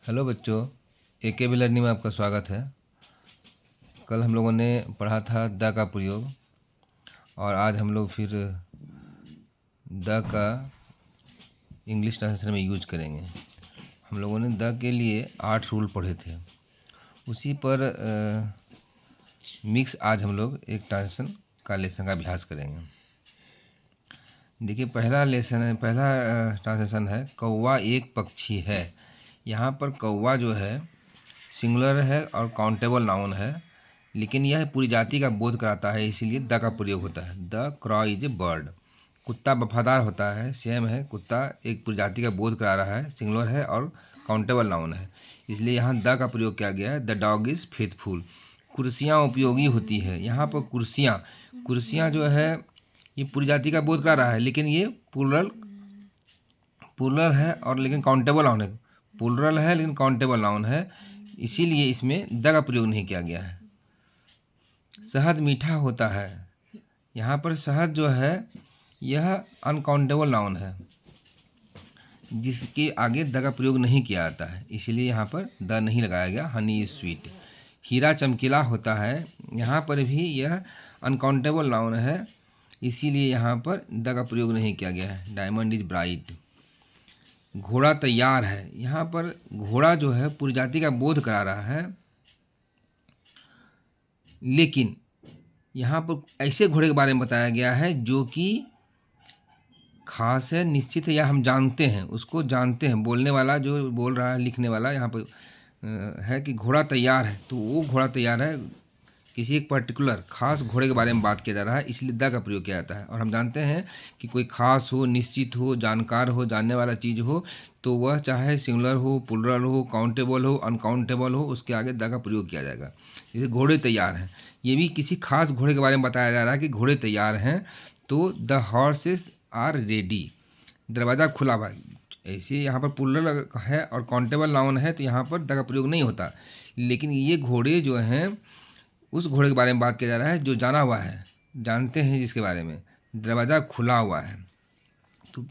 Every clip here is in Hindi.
हेलो बच्चों, AKB लर्निंग में आपका स्वागत है। कल हम लोगों ने पढ़ा था द का प्रयोग और आज हम लोग फिर द का इंग्लिश ट्रांसलेशन में यूज करेंगे। हम लोगों ने द के लिए 8 रूल पढ़े थे, उसी पर मिक्स आज हम लोग एक ट्रांसलेशन का लेसन का अभ्यास करेंगे। देखिए, पहला ट्रांसलेशन है कौवा एक पक्षी है। यहाँ पर कौवा जो है सिंगुलर है और काउंटेबल नाउन है, लेकिन यह पूरी जाति का बोध कराता है, इसीलिए द का प्रयोग होता है। The क्रॉ is a bird. कुत्ता वफादार होता है, सेम है, कुत्ता एक पूरी जाति का बोध करा रहा है, सिंगुलर है और काउंटेबल नाउन है, इसलिए यहाँ द का प्रयोग किया गया है। The dog is faithful. कुर्सियाँ उपयोगी होती है। यहाँ पर कुर्सियाँ जो है ये पूरी जाति का बोध करा रहा है, लेकिन ये प्लूरल है और लेकिन काउंटेबल नाउन है। प्लूरल है लेकिन काउंटेबल नाउन है, इसीलिए इसमें द का प्रयोग नहीं किया गया है। शहद मीठा होता है। यहाँ पर शहद जो है यह अनकाउंटेबल नाउन है, जिसके आगे द का प्रयोग नहीं किया जाता है, इसीलिए यहाँ पर द नहीं लगाया गया। Honey is sweet. हीरा चमकीला होता है। यहाँ पर भी यह अनकाउंटेबल नाउन है, इसीलिए यहाँ पर द का प्रयोग नहीं किया गया है। Diamond is bright. घोड़ा तैयार है। यहाँ पर घोड़ा जो है पूरी जाति का बोध करा रहा है, लेकिन यहाँ पर ऐसे घोड़े के बारे में बताया गया है जो कि खास है, निश्चित है, या हम जानते हैं, उसको जानते हैं। बोलने वाला जो बोल रहा है, लिखने वाला यहाँ पर है कि घोड़ा तैयार है, तो वो घोड़ा तैयार है, किसी एक पर्टिकुलर खास घोड़े के बारे में बात किया जा रहा है, इसलिए द का प्रयोग किया जाता है। और हम जानते हैं कि कोई खास हो, निश्चित हो, जानकार हो, जानने वाला चीज़ हो, तो वह चाहे सिंगुलर हो, प्लूरल हो, काउंटेबल हो, अनकाउंटेबल हो, उसके आगे द का प्रयोग किया जाएगा। जैसे घोड़े तैयार हैं, ये भी किसी खास घोड़े के बारे में बताया जा रहा है कि घोड़े तैयार हैं, तो द हॉर्सेस आर रेडी। दरवाज़ा खुला हुआ। ऐसे यहाँ पर प्लूरल है और काउंटेबल नाउन है, तो यहाँ पर द का प्रयोग नहीं होता, लेकिन ये घोड़े जो हैं उस घोड़े के बारे में बात किया जा रहा है जो जाना हुआ है, जानते हैं जिसके बारे में। दरवाज़ा खुला हुआ है, तो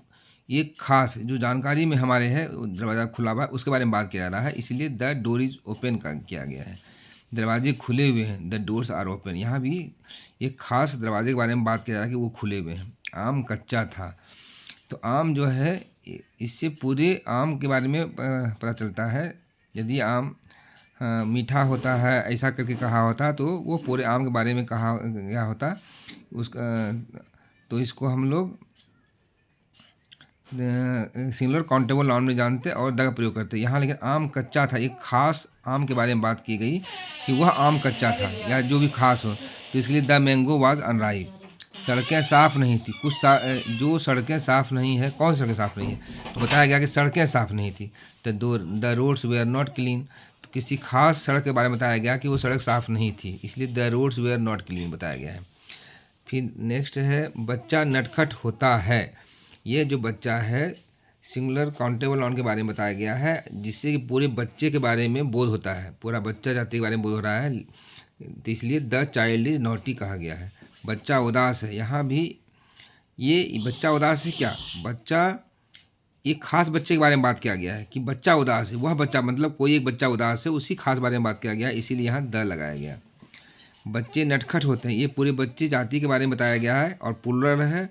ये खास जो जानकारी में हमारे है, दरवाज़ा खुला हुआ है, उसके बारे में बात किया जा रहा है, इसलिए द डोर इज़ ओपन का किया गया है। दरवाजे खुले हुए हैं। The doors are open. यहाँ भी एक खास दरवाजे के बारे में बात किया जा रहा है कि वो खुले हुए हैं। आम कच्चा था, तो आम जो है इससे पूरे आम के बारे में पता चलता है। यदि आम मीठा होता है ऐसा करके कहा होता, तो वो पूरे आम के बारे में कहा गया होता उसका, तो इसको हम लोग सिंगुलर काउंटेबल नाउन में जानते और द का प्रयोग करते। यहाँ लेकिन आम कच्चा था, एक खास आम के बारे में बात की गई कि वह आम कच्चा था या जो भी खास हो, तो इसलिए द मैंगो वाज अनराइप। सड़कें साफ़ नहीं थी। जो सड़कें साफ़ नहीं है, कौन सी सड़कें साफ़ नहीं है, तो बताया गया कि सड़कें साफ़ नहीं थी। The roads were not clean, तो किसी खास सड़क के बारे में बताया गया कि वो सड़क साफ़ नहीं थी, इसलिए the roads were not clean बताया गया है। फिर नेक्स्ट है बच्चा नटखट होता है। ये जो बच्चा है सिंगुलर काउंटेबल नाउन के बारे में बताया गया है, जिससे कि पूरे बच्चे के बारे में बोध होता है, पूरा बच्चा जाति के बारे में बोध हो रहा है, तो इसलिए द चाइल्ड इज नॉटी कहा गया है। बच्चा उदास है। यहाँ भी ये बच्चा उदास है, क्या बच्चा, एक खास बच्चे के बारे में बात किया गया है कि बच्चा उदास है, वह बच्चा मतलब कोई एक बच्चा उदास है, उसी खास बारे में बात किया गया है, इसीलिए यहाँ द लगाया गया। बच्चे नटखट होते हैं। ये पूरे बच्चे जाति के बारे में बताया गया है और प्लूरल है,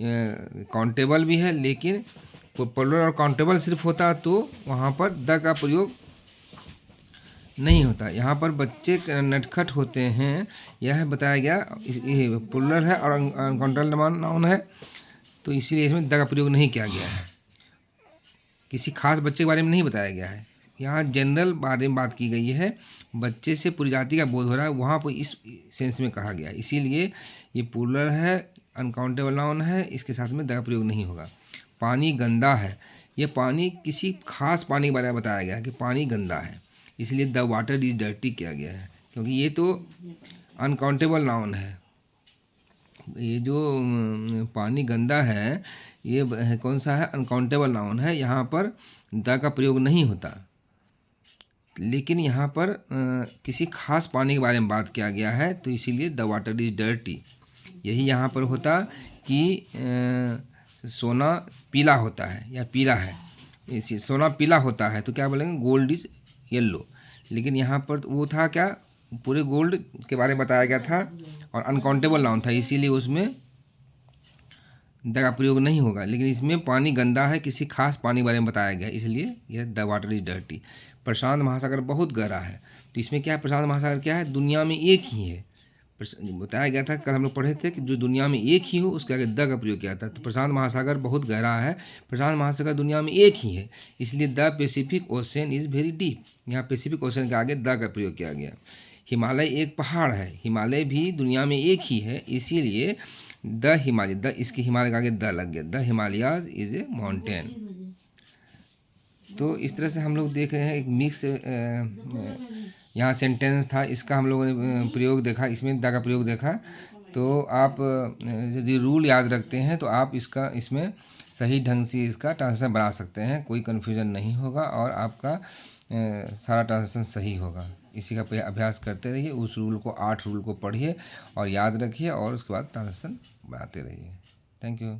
काउंटेबल भी है, लेकिन प्लूरल और काउंटेबल सिर्फ होता तो वहाँ पर द का प्रयोग नहीं होता। यहाँ पर बच्चे नटखट होते हैं, यह बताया गया, प्लूरल है और अनकाउंटेबल नाउन है, तो इसीलिए इसमें द का प्रयोग नहीं किया गया है। किसी खास बच्चे के बारे में नहीं बताया गया है। यहाँ जनरल बारे में बात की गई है, बच्चे से पूरी जाति का बोध हो रहा है, वहाँ पर इस सेंस में कहा गया है, इसीलिए ये प्लूरल है, अनकाउंटेबल नाउन है, इसके साथ में द का प्रयोग नहीं होगा। पानी गंदा है। ये पानी किसी खास पानी के बारे में बताया गया है कि पानी गंदा है, इसलिए द वाटर इज डर्टी किया गया है, क्योंकि ये तो अनकाउंटेबल नाउन है। ये जो पानी गंदा है, ये कौन सा है, अनकाउंटेबल नाउन है, यहाँ पर द का प्रयोग नहीं होता, लेकिन यहाँ पर किसी खास पानी के बारे में बात किया गया है, तो इसीलिए द वाटर इज डर्टी। यही यहाँ पर होता कि सोना पीला होता है या पीला है, इसी सोना पीला होता है तो क्या बोलेंगे, गोल्ड इज येलो। लेकिन यहाँ पर वो था क्या, पूरे गोल्ड के बारे में बताया गया था और अनकाउंटेबल नाउन था, इसीलिए उसमें द का प्रयोग नहीं होगा। लेकिन इसमें पानी गंदा है, किसी खास पानी के बारे में बताया गया, इसलिए यह द वाटर इज डर्टी। प्रशांत महासागर बहुत गहरा है, तो इसमें क्या है, प्रशांत महासागर क्या है, दुनिया में एक ही है। बताया गया था, कल हम लोग पढ़े थे कि जो दुनिया में एक ही हो उसके आगे द का प्रयोग किया था। तो प्रशांत महासागर बहुत गहरा है, प्रशांत महासागर दुनिया में एक ही है, इसलिए the Pacific ocean is very deep. यहाँ पैसिफिक ओशन के आगे द का प्रयोग किया गया। हिमालय एक पहाड़ है, हिमालय भी दुनिया में एक ही है, इसीलिए द हिमालय, द इसके हिमालय के आगे द लग गया, the Himalayas is a mountain. तो इस तरह से हम लोग देख रहे हैं एक मिक्स यहाँ सेंटेंस था, इसका हम लोगों ने प्रयोग देखा, इसमें द का प्रयोग देखा। तो आप यदि रूल याद रखते हैं तो आप इसका इसमें सही ढंग से इसका ट्रांसलेशन बना सकते हैं, कोई कन्फ्यूजन नहीं होगा और आपका सारा ट्रांसलेशन सही होगा। इसी का अभ्यास करते रहिए, उस रूल को 8 रूल को पढ़िए और याद रखिए और उसके बाद ट्रांसलेशन बनाते रहिए। Thank you.